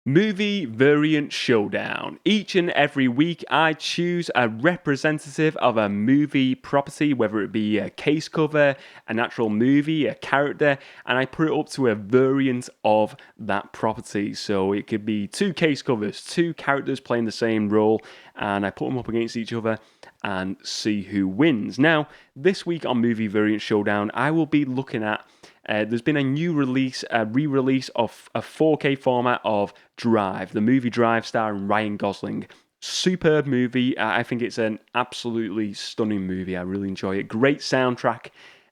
Movie Variant Showdown. Each and every week, I choose a representative of a movie property, whether it be a case cover, an actual movie, a character, and I put it up to a variant of that property. So it could be two case covers, two characters playing the same role, and I put them up against each other and see who wins. Now, this week on Movie Variant Showdown, I will be looking at there's been a new release, a re-release of a 4K format of Drive, the movie Drive starring Ryan Gosling. Superb movie. I think it's an absolutely stunning movie. I really enjoy it. Great soundtrack.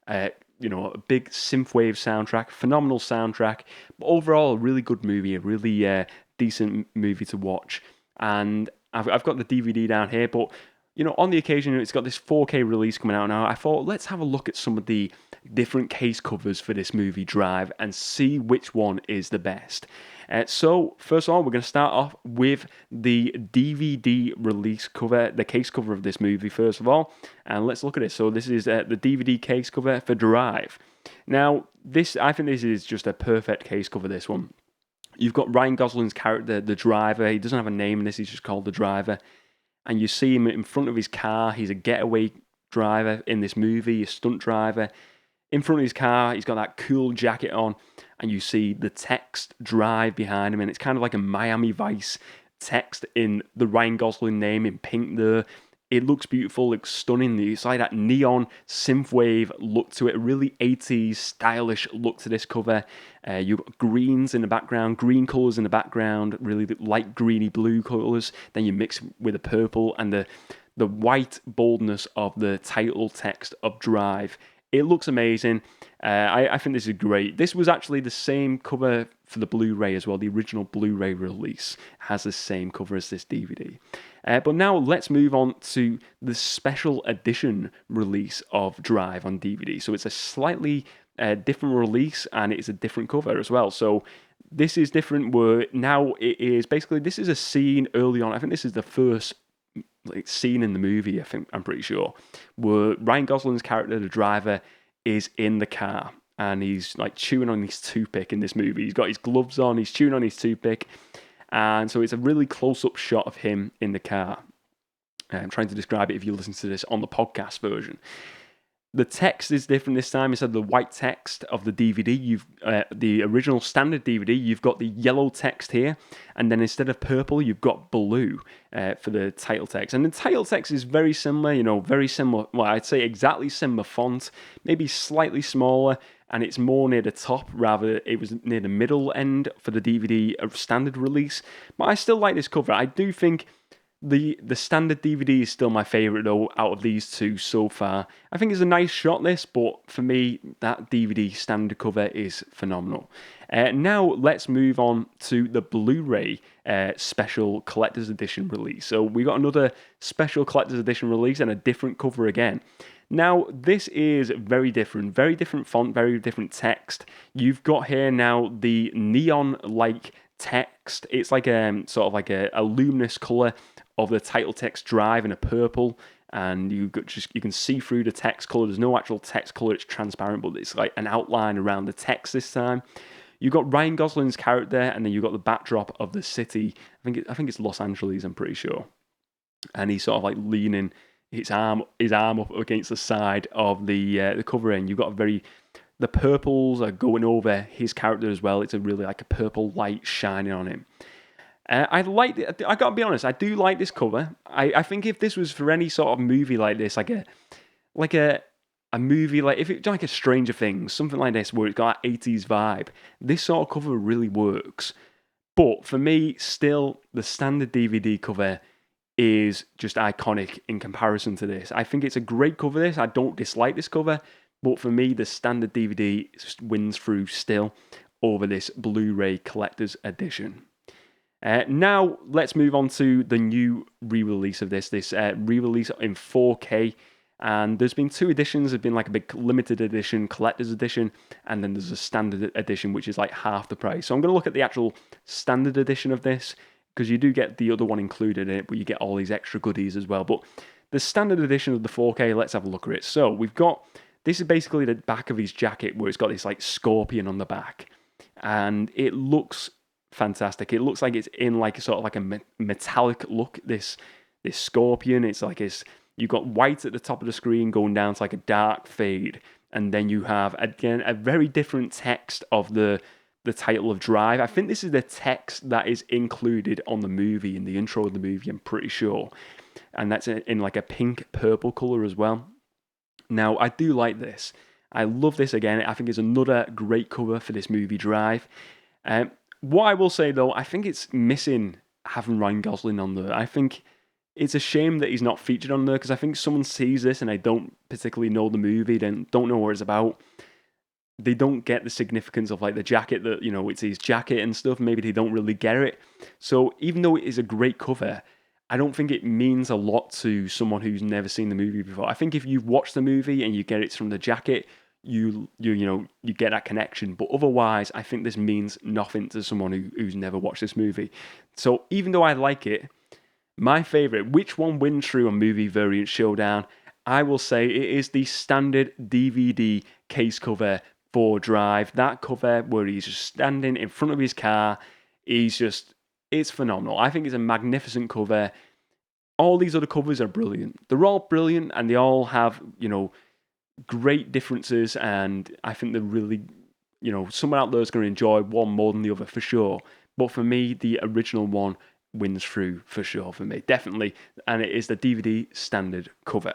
A big synthwave soundtrack, phenomenal soundtrack. But overall, a really good movie, a really decent movie to watch. And I've got the DVD down here, but on the occasion it's got this 4K release coming out now, I thought let's have a look at some of the different case covers for this movie Drive and see which one is the best. So first of all, we're going to start off with the DVD release cover, the case cover of this movie first of all, and let's look at it. So this is the DVD case cover for Drive. Now, I think this is just a perfect case cover, this one. You've got Ryan Gosling's character, the driver. He doesn't have a name in this, he's just called the driver. And you see him in front of his car. He's a getaway driver in this movie, a stunt driver. In front of his car, he's got that cool jacket on, and you see the text Drive behind him, and it's kind of like a Miami Vice text in the Ryan Gosling name in pink there. It looks beautiful, looks stunning. It's like that neon synthwave look to it, a really 80s stylish look to this cover. You've got greens in the background, green colours in the background, really light greeny blue colours. Then you mix with the purple and the white boldness of the title text of Drive. It looks amazing. I think this is great. This was actually the same cover for the Blu-ray as well. The original Blu-ray release has the same cover as this DVD. But now let's move on to the special edition release of Drive on DVD. So it's a slightly different release, and it's a different cover as well. So this is different where now it is basically, this is a scene early on. I think this is the first scene in the movie, I'm pretty sure, where Ryan Gosling's character, the driver, is in the car and he's like chewing on his toothpick in this movie. He's got his gloves on, he's chewing on his toothpick, and so it's a really close-up shot of him in the car. I'm trying to describe it if you listen to this on the podcast version. The text is different this time. Instead of the white text of the DVD, you've the original standard DVD, you've got the yellow text here, and then instead of purple, you've got blue for the title text. And the title text is very similar, very similar. Well, I'd say exactly similar font, maybe slightly smaller, and it's more near the top, rather it was near the middle end for the DVD standard release. But I still like this cover. I do think the standard DVD is still my favourite, though, out of these two so far. I think it's a nice shot, this, but for me, that DVD standard cover is phenomenal. Now, let's move on to the Blu-ray special collector's edition release. So we got another special collector's edition release and a different cover again. Now, this is very different font, very different text. You've got here now the neon-like text. It's like sort of like a luminous colour of the title text Drive in a purple, and you can see through the text colour. There's no actual text colour, it's transparent, but it's like an outline around the text this time. You've got Ryan Gosling's character, and then you've got the backdrop of the city. I think it's Los Angeles, I'm pretty sure. And he's sort of like leaning his arm up against the side of the cover, and you've got the purples are going over his character as well. It's a really like a purple light shining on him. I gotta be honest, I do like this cover. I think if this was for any sort of movie like this, like a movie like, if it's like a Stranger Things, something like this where it's got that 80s vibe, this sort of cover really works. But for me, still, the standard DVD cover is just iconic in comparison to this. I think it's a great cover, this. I don't dislike this cover, but for me, the standard DVD wins through still over this Blu-ray collector's edition. Now, let's move on to the new re-release of this re-release in 4K. And there's been two editions. There's been like a big limited edition, collector's edition, and then there's a standard edition, which is like half the price. So I'm going to look at the actual standard edition of this, because you do get the other one included in it, but you get all these extra goodies as well. But the standard edition of the 4K, let's have a look at it. So we've got, this is basically the back of his jacket where it's got this like scorpion on the back. And it looks fantastic. It looks like it's in like a sort of like a metallic look. This scorpion. It's like you've got white at the top of the screen going down to like a dark fade, and then you have again a very different text of the title of Drive. I think this is the text that is included on the movie in the intro of the movie. I'm pretty sure, and that's in like a pink purple color as well. Now I do like this. I love this again. I think it's another great cover for this movie Drive. What I will say though, I think it's missing having Ryan Gosling on there. I think it's a shame that he's not featured on there because I think someone sees this and they don't particularly know the movie, then don't know what it's about. They don't get the significance of like the jacket that, it's his jacket and stuff. Maybe they don't really get it. So even though it is a great cover, I don't think it means a lot to someone who's never seen the movie before. I think if you've watched the movie and you get it from the jacket, you get that connection. But otherwise, I think this means nothing to someone who's never watched this movie. So even though I like it, my favorite, which one wins through a movie variant showdown? I will say it is the standard DVD case cover for Drive. That cover where he's just standing in front of his car, it's phenomenal. I think it's a magnificent cover. All these other covers are brilliant. They're all brilliant and they all have, great differences, and I think they're really, someone out there is going to enjoy one more than the other for sure. But for me, the original one wins through for sure for me, definitely, and it is the DVD standard cover.